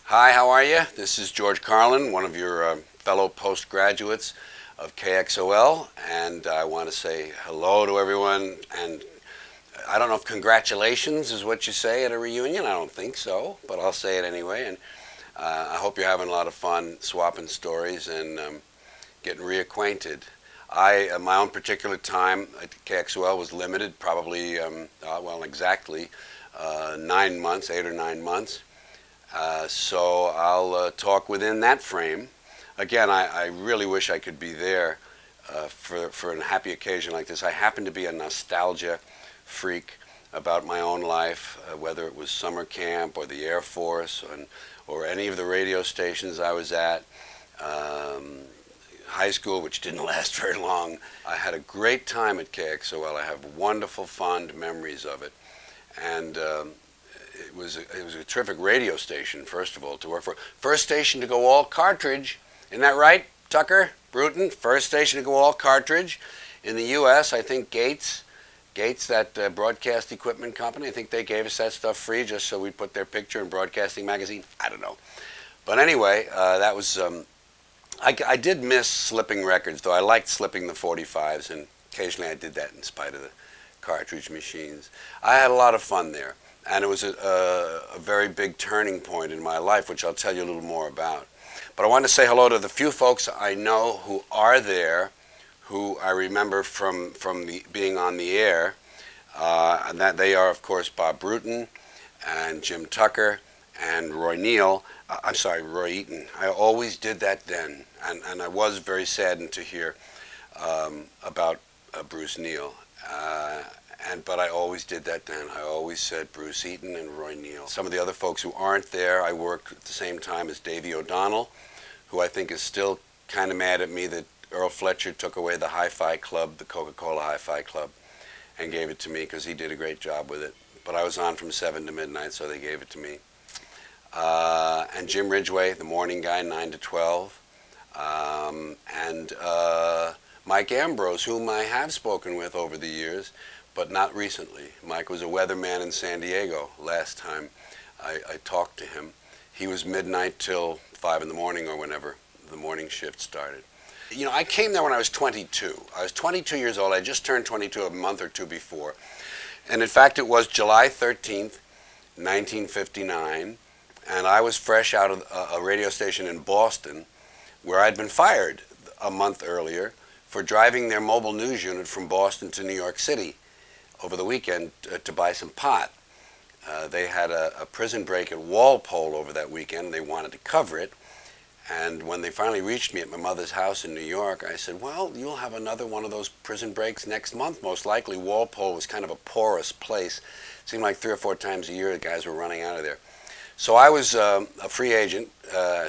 Hi, how are you? This is George Carlin, one of your fellow postgraduates of KXOL, and I want to say hello to everyone. And I don't know if congratulations is what you say at a reunion. I don't think so, but I'll say it anyway. And I hope you're having a lot of fun swapping stories and getting reacquainted. My own particular time at KXOL was limited, probably, exactly 9 months, 8 or 9 months. So I'll talk within that frame. Again, I really wish I could be there for a happy occasion like this. I happen to be a nostalgia freak about my own life, whether it was summer camp or the Air Force or any of the radio stations I was at. High school, which didn't last very long. I had a great time at KXOL. I have wonderful, fond memories of it. And it was a terrific radio station, first of all, to work for. First station to go all cartridge. Isn't that right, Tucker? Bruton? First station to go all cartridge. In the U.S., I think Gates, that broadcast equipment company, I think they gave us that stuff free just so we'd put their picture in Broadcasting Magazine. I don't know. But anyway, that was... I did miss slipping records, though. I liked slipping the 45s, and occasionally I did that in spite of the cartridge machines. I had a lot of fun there, and it was a very big turning point in my life, which I'll tell you a little more about. But I want to say hello to the few folks I know who are there, who I remember from being on the air, and that they are, of course, Bob Bruton and Jim Tucker and Roy Eaton. I always did that then, and I was very saddened to hear about Bruce Neal. But I always did that then. I always said Bruce Eaton and Roy Neal. Some of the other folks who aren't there, I worked at the same time as Davy O'Donnell, who I think is still kind of mad at me that Earl Fletcher took away the Hi-Fi Club, the Coca-Cola Hi-Fi Club, and gave it to me because he did a great job with it. But I was on from 7 to midnight, so they gave it to me. And Jim Ridgway, the morning guy, 9 to 12. And Mike Ambrose, whom I have spoken with over the years, but not recently. Mike was a weatherman in San Diego last time I talked to him. He was midnight till 5 in the morning or whenever the morning shift started. You know, I came there when I was 22. I was 22 years old. I just turned 22 a month or two before. And in fact, it was July 13th, 1959. And I was fresh out of a radio station in Boston where I'd been fired a month earlier for driving their mobile news unit from Boston to New York City over the weekend to buy some pot. They had a prison break at Walpole over that weekend. They wanted to cover it. And when they finally reached me at my mother's house in New York, I said, well, you'll have another one of those prison breaks next month, most likely. Walpole was kind of a porous place. It seemed like 3 or 4 times a year the guys were running out of there. So I was a free agent,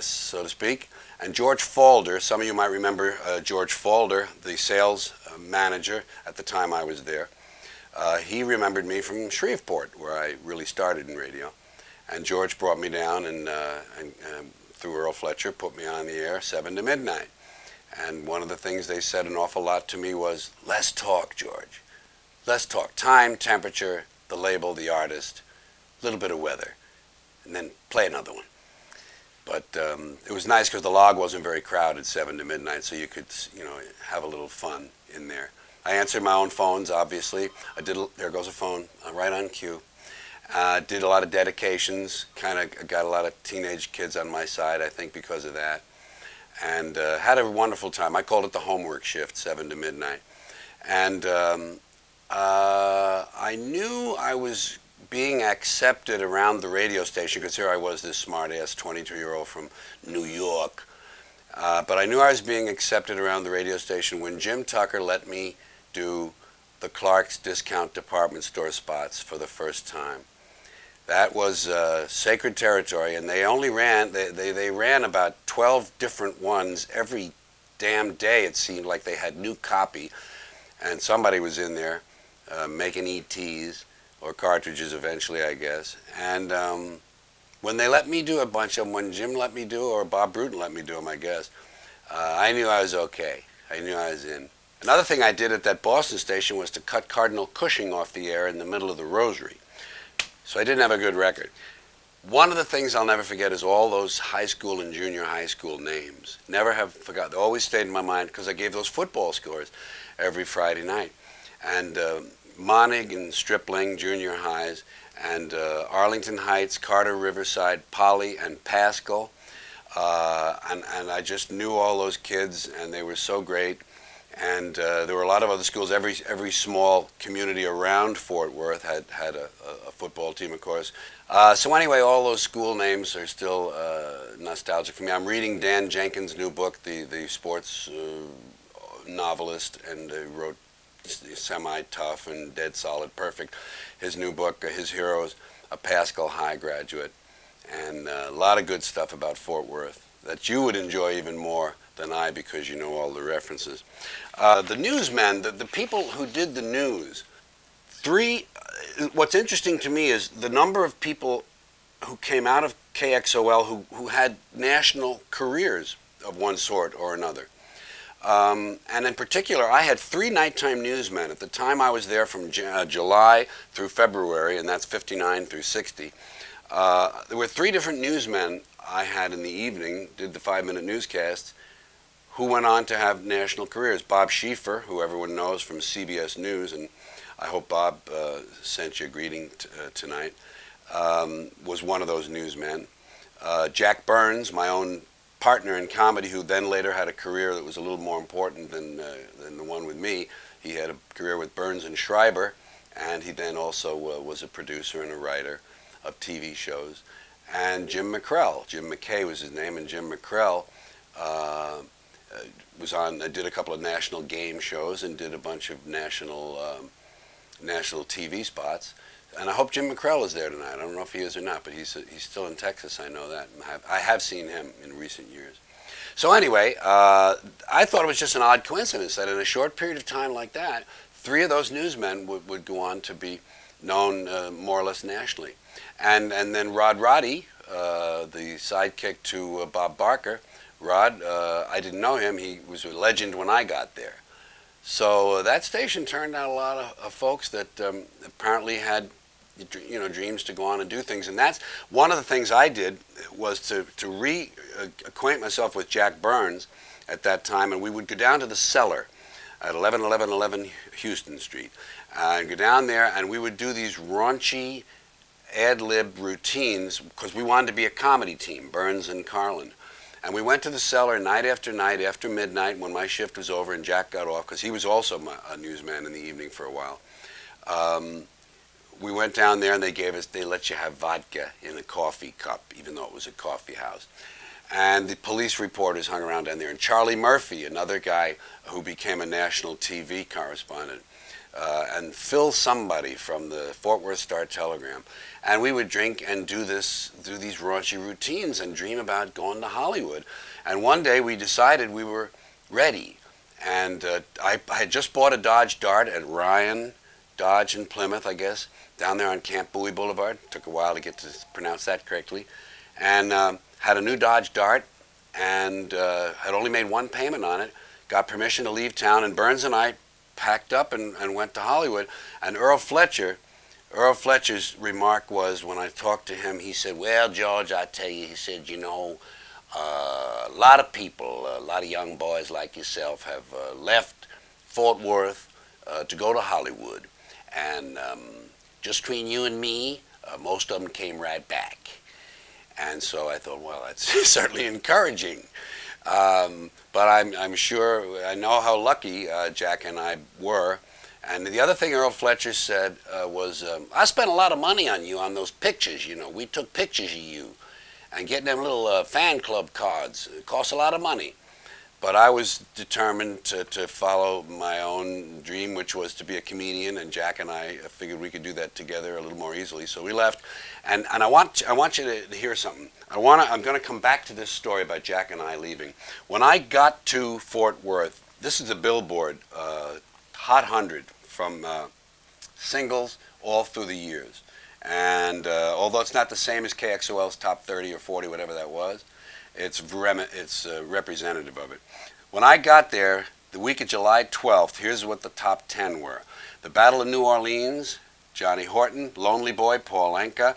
so to speak, and George Falder, some of you might remember George Falder, the sales manager at the time I was there. He remembered me from Shreveport, where I really started in radio. And George brought me down and through Earl Fletcher, put me on the air 7 to midnight. And one of the things they said an awful lot to me was, less talk, George. Less talk. Time, temperature, the label, the artist, a little bit of weather. And then play another one. But it was nice because the log wasn't very crowded 7 to midnight, so you could, have a little fun in there. I answered my own phones, obviously. There goes a phone, right on cue. Did a lot of dedications, kind of got a lot of teenage kids on my side, I think, because of that. And had a wonderful time. I called it the homework shift, 7 to midnight. And I knew I was being accepted around the radio station, because here I was, this smart-ass 22-year-old from New York. But I knew I was being accepted around the radio station when Jim Tucker let me do the Clark's Discount Department Store spots for the first time. That was sacred territory, and they only ran, they ran about 12 different ones every damn day. It seemed like they had new copy, and somebody was in there making ETs. Or cartridges eventually, I guess. And when they let me do a bunch of them, when Jim let me do, or Bob Bruton let me do them, I guess, I knew I was okay. I knew I was in. Another thing I did at that Boston station was to cut Cardinal Cushing off the air in the middle of the Rosary. So I didn't have a good record. One of the things I'll never forget is all those high school and junior high school names. Never have forgotten. They always stayed in my mind because I gave those football scores every Friday night. And Monig and Stripling junior highs, and Arlington Heights, Carter, Riverside, Poly, and Pascal. And I just knew all those kids, and they were so great. And there were a lot of other schools. Every small community around Fort Worth had a football team, of course. So anyway, all those school names are still nostalgic for me. I'm reading Dan Jenkins' new book, the sports novelist, and wrote Semi-Tough and Dead Solid Perfect. His new book, His Heroes, a Pascal High graduate, and a lot of good stuff about Fort Worth that you would enjoy even more than I, because you know all the references. The newsmen, the people who did the news, what's interesting to me is the number of people who came out of KXOL who had national careers of one sort or another. And in particular, I had 3 nighttime newsmen. At the time I was there from July through February, and that's 59 through 60. There were 3 different newsmen I had in the evening, did the 5-minute newscasts, who went on to have national careers. Bob Schieffer, who everyone knows from CBS News, and I hope Bob sent you a greeting tonight, was one of those newsmen. Jack Burns, my own partner in comedy, who then later had a career that was a little more important than the one with me. He had a career with Burns and Schreiber, and he then also was a producer and a writer of TV shows. And Jim McCrell, Jim McKay was his name, and Jim McCrell did a couple of national game shows and did a bunch of national TV spots. And I hope Jim McCrell is there tonight. I don't know if he is or not, but he's still in Texas, I know that. I have seen him in recent years. So anyway, I thought it was just an odd coincidence that in a short period of time like that, 3 of those newsmen would go on to be known more or less nationally. And then Rod Roddy, the sidekick to Bob Barker, Rod, I didn't know him. He was a legend when I got there. So that station turned out a lot of folks that apparently had, dreams to go on and do things. And that's one of the things I did, was to reacquaint myself with Jack Burns at that time. And we would go down to the Cellar at 1111 Houston Street, and go down there, and we would do these raunchy ad-lib routines because we wanted to be a comedy team, Burns and Carlin. And we went to the Cellar night after midnight when my shift was over and Jack got off, because he was also a newsman in the evening for a while. We went down there and they let you have vodka in a coffee cup, even though it was a coffee house. And the police reporters hung around down there. And Charlie Murphy, another guy who became a national TV correspondent, and Phil somebody from the Fort Worth Star-Telegram. And we would drink and do these raunchy routines and dream about going to Hollywood. And one day we decided we were ready. And I had just bought a Dodge Dart at Ryan Dodge in Plymouth, I guess, down there on Camp Bowie Boulevard. Took a while to get to pronounce that correctly. And had a new Dodge Dart, and had only made 1 payment on it. Got permission to leave town, and Burns and I packed up and went to Hollywood. And Earl Fletcher's remark was, when I talked to him, he said, "Well, George, I tell you," he said, "a lot of people, a lot of young boys like yourself have left Fort Worth to go to Hollywood. And just between you and me, most of them came right back." And so I thought, well, that's certainly encouraging. But I'm sure, I know how lucky Jack and I were. And the other thing Earl Fletcher said was, "I spent a lot of money on you on those pictures, We took pictures of you. And getting them little fan club cards, it costs a lot of money." But I was determined to follow my own dream, which was to be a comedian, and Jack and I figured we could do that together a little more easily. So we left, and I want you to hear something. I'm going to come back to this story about Jack and I leaving. When I got to Fort Worth, this is a billboard, Hot 100 from singles all through the years. And although it's not the same as KXOL's Top 30 or 40, whatever that was, it's representative of it. When I got there, the week of July 12th, here's what the top 10 were. The Battle of New Orleans, Johnny Horton, Lonely Boy, Paul Anka,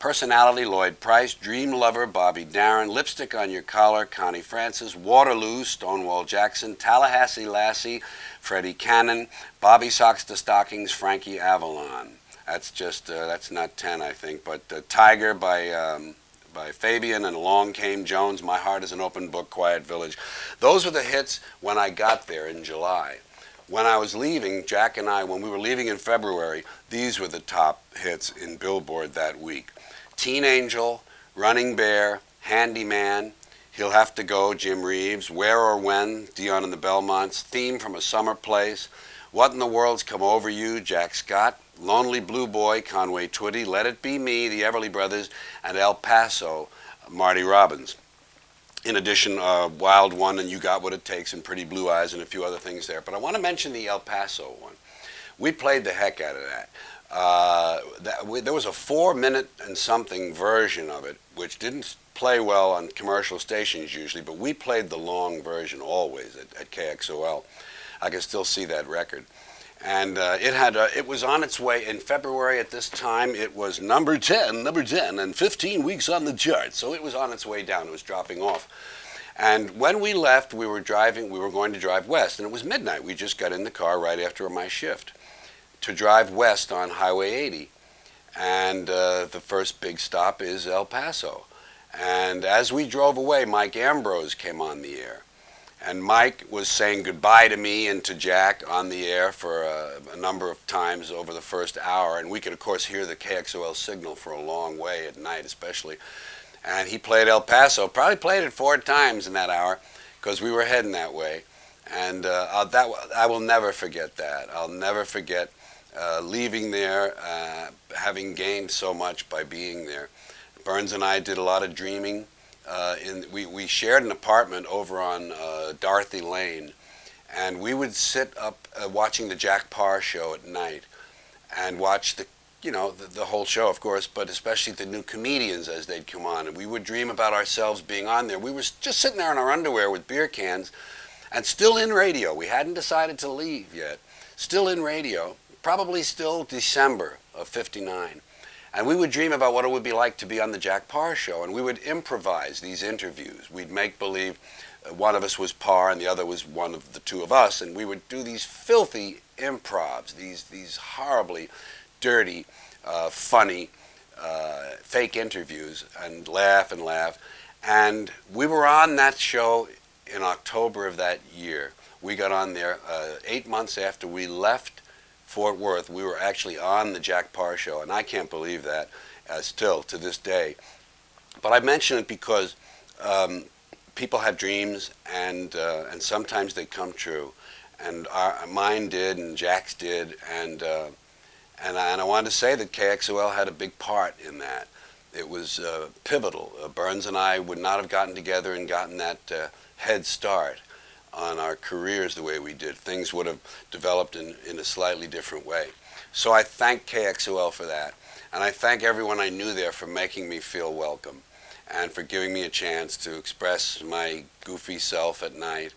Personality, Lloyd Price. Dream Lover, Bobby Darin. Lipstick on Your Collar, Connie Francis. Waterloo, Stonewall Jackson. Tallahassee Lassie, Freddie Cannon. Bobby Socks to Stockings, Frankie Avalon. That's just, that's not 10, I think, but Tiger by Fabian, and Along Came Jones, My Heart is an Open Book, Quiet Village. Those were the hits when I got there in July. When I was leaving, Jack and I, when we were leaving in February, these were the top hits in Billboard that week. Teen Angel, Running Bear, Handyman, He'll Have to Go, Jim Reeves, Where or When, Dion and the Belmonts, Theme from a Summer Place, What in the World's Come Over You, Jack Scott, Lonely Blue Boy, Conway Twitty, Let It Be Me, the Everly Brothers, and El Paso, Marty Robbins. In addition, Wild One and You Got What It Takes and Pretty Blue Eyes and a few other things there. But I want to mention the El Paso one. We played the heck out of that. There was a 4-minute and something version of it, which didn't play well on commercial stations usually, but we played the long version always at KXOL. I can still see that record. And it was on its way in February at this time. It was number 10, and 15 weeks on the chart. So it was on its way down. It was dropping off. And when we left, we were going to drive west, and it was midnight. We just got in the car right after my shift to drive west on Highway 80. And the first big stop is El Paso. And as we drove away, Mike Ambrose came on the air. And Mike was saying goodbye to me and to Jack on the air for a number of times over the first hour. And we could, of course, hear the KXOL signal for a long way at night especially. And he played El Paso, probably played it 4 times in that hour because we were heading that way. And I will never forget that. I'll never forget leaving there, having gained so much by being there. Burns and I did a lot of dreaming. We shared an apartment over on Dorothy Lane, and we would sit up watching the Jack Parr show at night and watch the whole show, of course, but especially the new comedians as they'd come on. And we would dream about ourselves being on there. We were just sitting there in our underwear with beer cans and still in radio. We hadn't decided to leave yet. Still in radio, probably still December of '59. And we would dream about what it would be like to be on the Jack Parr show, and we would improvise these interviews. We'd make believe one of us was Parr and the other was one of the two of us, and we would do these filthy improvs, these horribly dirty, funny, fake interviews, and laugh and laugh. And we were on that show in October of that year. We got on there 8 months after we left Fort Worth. We were actually on the Jack Parr show, and I can't believe that still to this day. But I mention it because people have dreams, and sometimes they come true, and mine did, and Jack's did, and I wanted to say that KXOL had a big part in that. It was pivotal. Burns and I would not have gotten together and gotten that head start on our careers the way we did. Things would have developed in a slightly different way. So I thank KXOL for that. And I thank everyone I knew there for making me feel welcome and for giving me a chance to express my goofy self at night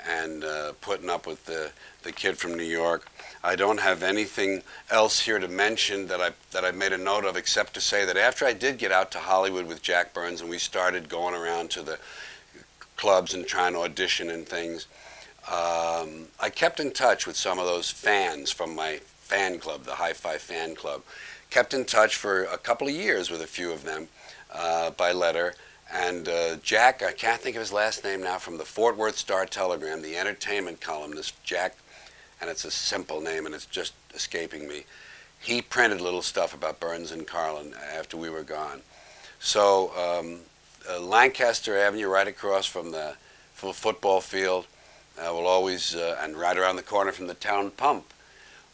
and putting up with the kid from New York. I don't have anything else here to mention that I made a note of, except to say that after I did get out to Hollywood with Jack Burns and we started going around to the clubs and trying to audition and things, I kept in touch with some of those fans from my fan club, the Hi-Fi fan club. Kept in touch for a couple of years with a few of them by letter. And Jack, I can't think of his last name now, from the Fort Worth Star-Telegram, the entertainment columnist, Jack, and it's a simple name and it's just escaping me. He printed little stuff about Burns and Carlin after we were gone. So Lancaster Avenue, right across from the football field, will always, and right around the corner from the town pump,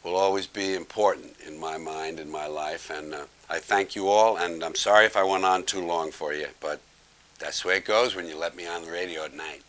will always be important in my mind, in my life. And I thank you all, and I'm sorry if I went on too long for you, but that's the way it goes when you let me on the radio at night.